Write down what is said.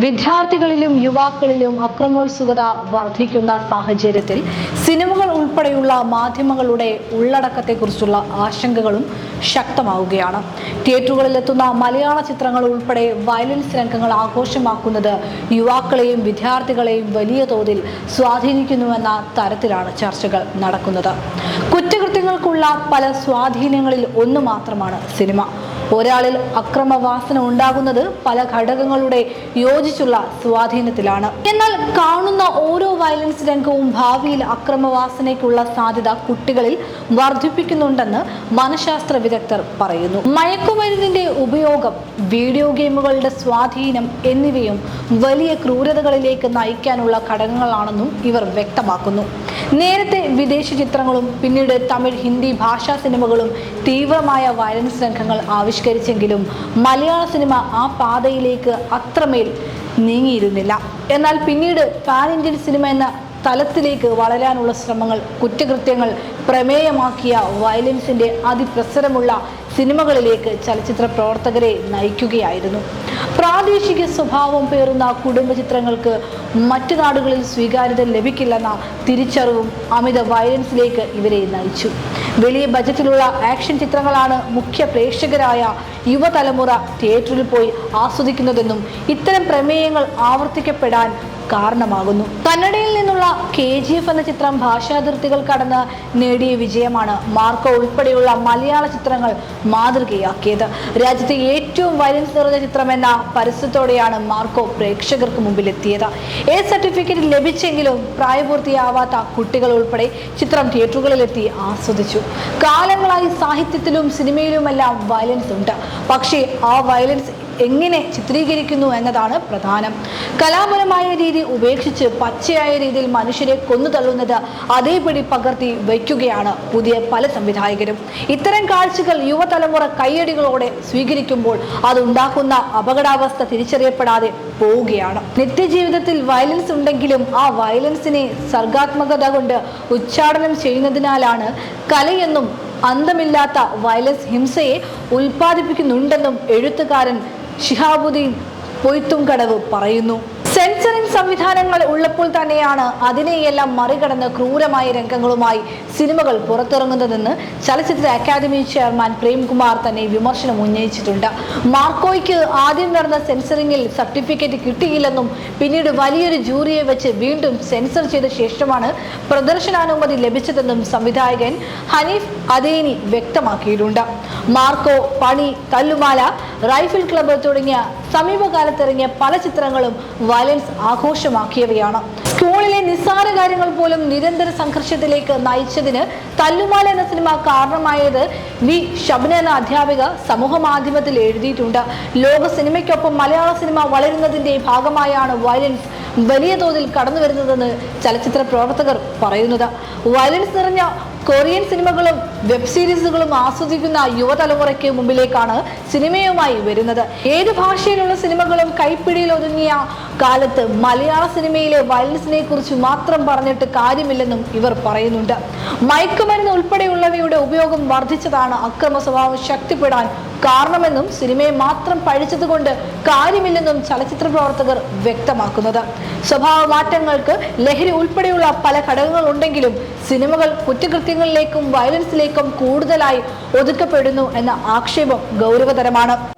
വിദ്യാർത്ഥികളിലും യുവാക്കളിലും അക്രമോത്സുകത വർദ്ധിക്കുന്ന സാഹചര്യത്തിൽ സിനിമകൾ ഉൾപ്പെടെയുള്ള മാധ്യമങ്ങളുടെ ഉള്ളടക്കത്തെക്കുറിച്ചുള്ള ആശങ്കകളും ശക്തമാവുകയാണ്. തിയേറ്ററുകളിലെത്തുന്ന മലയാള ചിത്രങ്ങൾ ഉൾപ്പെടെ വയലൻസ് രംഗങ്ങൾ ആഘോഷമാക്കുന്നത് യുവാക്കളെയും വിദ്യാർത്ഥികളെയും വലിയ തോതിൽ സ്വാധീനിക്കുന്നുവെന്ന തരത്തിലാണ് ചർച്ചകൾ നടക്കുന്നത്. കുറ്റകൃത്യങ്ങൾക്കുള്ള പല സ്വാധീനങ്ങളിൽ ഒന്ന് മാത്രമാണ് സിനിമ. ഒരാളിൽ അക്രമവാസന ഉണ്ടാകുന്നത് പല ഘടകങ്ങളുടെ യോജിച്ചുള്ള സ്വാധീനത്തിലാണ്. എന്നാൽ കാണുന്ന ഓരോ വയലൻസ് രംഗവും ഭാവിയിൽ അക്രമവാസനയ്ക്കുള്ള സാധ്യത കുട്ടികളിൽ വർദ്ധിപ്പിക്കുന്നുണ്ടെന്ന് മനഃശാസ്ത്ര വിദഗ്ധർ പറയുന്നു. മയക്കുമരുന്നിന്റെ ഉപയോഗം, വീഡിയോ ഗെയിമുകളുടെ സ്വാധീനം എന്നിവയും വലിയ ക്രൂരതകളിലേക്ക് നയിക്കാനുള്ള ഘടകങ്ങളാണെന്നും ഇവർ വ്യക്തമാക്കുന്നു. നേരത്തെ വിദേശ ചിത്രങ്ങളും പിന്നീട് തമിഴ്, ഹിന്ദി ഭാഷാ സിനിമകളും തീവ്രമായ വയലൻസ് രംഗങ്ങൾ ആവിഷ്കരിച്ചെങ്കിലും മലയാള സിനിമ ആ പാതയിലേക്ക് അത്രമേൽ നീങ്ങിയിരുന്നില്ല. എന്നാൽ പിന്നീട് പാൻ ഇന്ത്യൻ സിനിമ എന്ന തലത്തിലേക്ക് വളരാനുള്ള ശ്രമങ്ങൾ കുറ്റകൃത്യങ്ങൾ പ്രമേയമാക്കിയ വയലൻസിന്റെ അതിപ്രസരമുള്ള സിനിമകളിലേക്ക് ചലച്ചിത്ര പ്രവർത്തകരെ നയിക്കുകയായിരുന്നു. പ്രാദേശിക സ്വഭാവം പേറുന്ന കുടുംബ ചിത്രങ്ങൾക്ക് മറ്റു നാടുകളിൽ സ്വീകാര്യത ലഭിക്കില്ലെന്ന തിരിച്ചറിവും അമിത വയലൻസിലേക്ക് ഇവരെ നയിച്ചു. വലിയ ബജറ്റിലുള്ള ആക്ഷൻ ചിത്രങ്ങളാണ് മുഖ്യ പ്രേക്ഷകരായ യുവതലമുറ തിയേറ്ററിൽ പോയി ആസ്വദിക്കുന്നതെന്നും ഇത്തരം പ്രമേയങ്ങൾ ആവർത്തിക്കപ്പെടാൻ കാരണമാകുന്നു. കന്നഡയിൽ നിന്നുള്ള KGF എന്ന ചിത്രം ഭാഷാതിർത്തികൾ കടന്ന് നേടിയ വിജയമാണ് മാർക്കോ ഉൾപ്പെടെയുള്ള മലയാള ചിത്രങ്ങൾ മാതൃകയാക്കിയത്. രാജ്യത്തെ ഏറ്റവും വയലൻസ് നിറഞ്ഞ ചിത്രമെന്ന പരസ്യത്തോടെയാണ് മാർക്കോ പ്രേക്ഷകർക്ക് മുമ്പിലെത്തിയത്. A സർട്ടിഫിക്കറ്റ് ലഭിച്ചെങ്കിലും പ്രായപൂർത്തിയാവാത്ത കുട്ടികൾ ഉൾപ്പെടെ ചിത്രം തിയേറ്ററുകളിലെത്തി ആസ്വദിച്ചു. കാലങ്ങളായി സാഹിത്യത്തിലും സിനിമയിലുമെല്ലാം വയലൻസ് ഉണ്ട്. പക്ഷേ ആ വയലൻസ് എങ്ങനെ ചിത്രീകരിക്കുന്നു എന്നതാണ് പ്രധാനം. കലാപരമായ രീതി ഉപേക്ഷിച്ച് പച്ചയായ രീതിയിൽ മനുഷ്യരെ കൊന്നു തള്ളുന്നത് അതേപടി പകർത്തി വയ്ക്കുകയാണ് പുതിയ പല സംവിധായകരും. ഇത്തരം കാഴ്ചകൾ യുവതലമുറ കൈയടികളോടെ സ്വീകരിക്കുമ്പോൾ അതുണ്ടാക്കുന്ന അപകടാവസ്ഥ തിരിച്ചറിയപ്പെടാതെ പോവുകയാണ്. നിത്യജീവിതത്തിൽ വയലൻസ് ഉണ്ടെങ്കിലും ആ വയലൻസിനെ സർഗാത്മകത കൊണ്ട് ഉച്ചാടനം ചെയ്യുന്നതിനാലാണ് കലയെന്നും അന്തമില്ലാത്ത വയലൻസ് ഹിംസയെ ഉൽപ്പാദിപ്പിക്കുന്നുണ്ടെന്നും എഴുത്തുകാരൻ ഷിഹാബുദ്ദീൻ പൊയ്ത്തുംകടവ് പറയുന്നു. സെൻസറിംഗ് സംവിധാനങ്ങൾ ഉള്ളപ്പോൾ തന്നെയാണ് അതിനെയെല്ലാം മറികടന്ന് ക്രൂരമായ രംഗങ്ങളുമായി സിനിമകൾ പുറത്തിറങ്ങുന്നതെന്ന് ചലച്ചിത്ര അക്കാദമി ചെയർമാൻ പ്രേംകുമാർ തന്നെ വിമർശനം ഉന്നയിച്ചിട്ടുണ്ട്. മാർക്കോയ്ക്ക് ആദ്യം നടന്ന സെൻസറിംഗിൽ സർട്ടിഫിക്കറ്റ് കിട്ടിയില്ലെന്നും പിന്നീട് വലിയൊരു ജൂറിയെ വെച്ച് വീണ്ടും സെൻസർ ചെയ്ത ശേഷമാണ് പ്രദർശനാനുമതി ലഭിച്ചതെന്നും സംവിധായകൻ ഹനീഫ് അദേനി വ്യക്തമാക്കിയിട്ടുണ്ട്. മാർക്കോ, പണി, തല്ലുമാല, റൈഫിൾ ക്ലബ്ബ് തുടങ്ങിയ സമീപകാലത്തിറങ്ങിയ പല ചിത്രങ്ങളും വയലൻസ് ആഘോഷമാക്കിയവയാണ്. സ്കൂളിലെ നിസ്സാര കാര്യങ്ങൾ പോലും നിരന്തര സംഘർഷത്തിലേക്ക് നയിച്ചതിന് തല്ലുമാല എന്ന സിനിമ കാരണമായത് വി ഷബ്ന എന്ന അധ്യാപിക സമൂഹ മാധ്യമത്തിൽ എഴുതിയിട്ടുണ്ട്. ലോക സിനിമയ്ക്കൊപ്പം മലയാള സിനിമ വളരുന്നതിന്റെ ഭാഗമായാണ് വയലൻസ് വലിയ തോതിൽ കടന്നു വരുന്നതെന്ന് ചലച്ചിത്ര പ്രവർത്തകർ പറയുന്നത്. വയലൻസ് നിറഞ്ഞ കൊറിയൻ സിനിമകളും വെബ് സീരീസുകളും ആസ്വദിക്കുന്ന യുവതലമുറയ്ക്ക് മുമ്പിലേക്കാണ് സിനിമയുമായി വരുന്നത്. ഏത് ഭാഷയിലുള്ള സിനിമകളും കൈപ്പിടിയിൽ ഒതുങ്ങിയ കാലത്ത് മലയാള സിനിമയിലെ വയലൻസിനെ കുറിച്ച് മാത്രം പറഞ്ഞിട്ട് കാര്യമില്ലെന്നും ഇവർ പറയുന്നുണ്ട്. മയക്കുമരുന്ന് ഉൾപ്പെടെയുള്ളവയുടെ ഉപയോഗം വർദ്ധിച്ചതാണ് അക്രമ സ്വഭാവം ശക്തിപ്പെടാൻ കാരണമെന്നും സിനിമയെ മാത്രം പഴിച്ചതുകൊണ്ട് കാര്യമില്ലെന്നും ചലച്ചിത്ര പ്രവർത്തകർ വ്യക്തമാക്കുന്നത്. സ്വഭാവ മാറ്റങ്ങൾക്ക് ലഹരി ഉൾപ്പെടെയുള്ള പല ഘടകങ്ങളുണ്ടെങ്കിലും സിനിമകൾ കുറ്റകൃത്യങ്ങളിലേക്കും വയലൻസിലേക്കും കൂടുതലായി ഒതുക്കപ്പെടുന്നു എന്ന ആക്ഷേപം ഗൗരവതരമാണ്.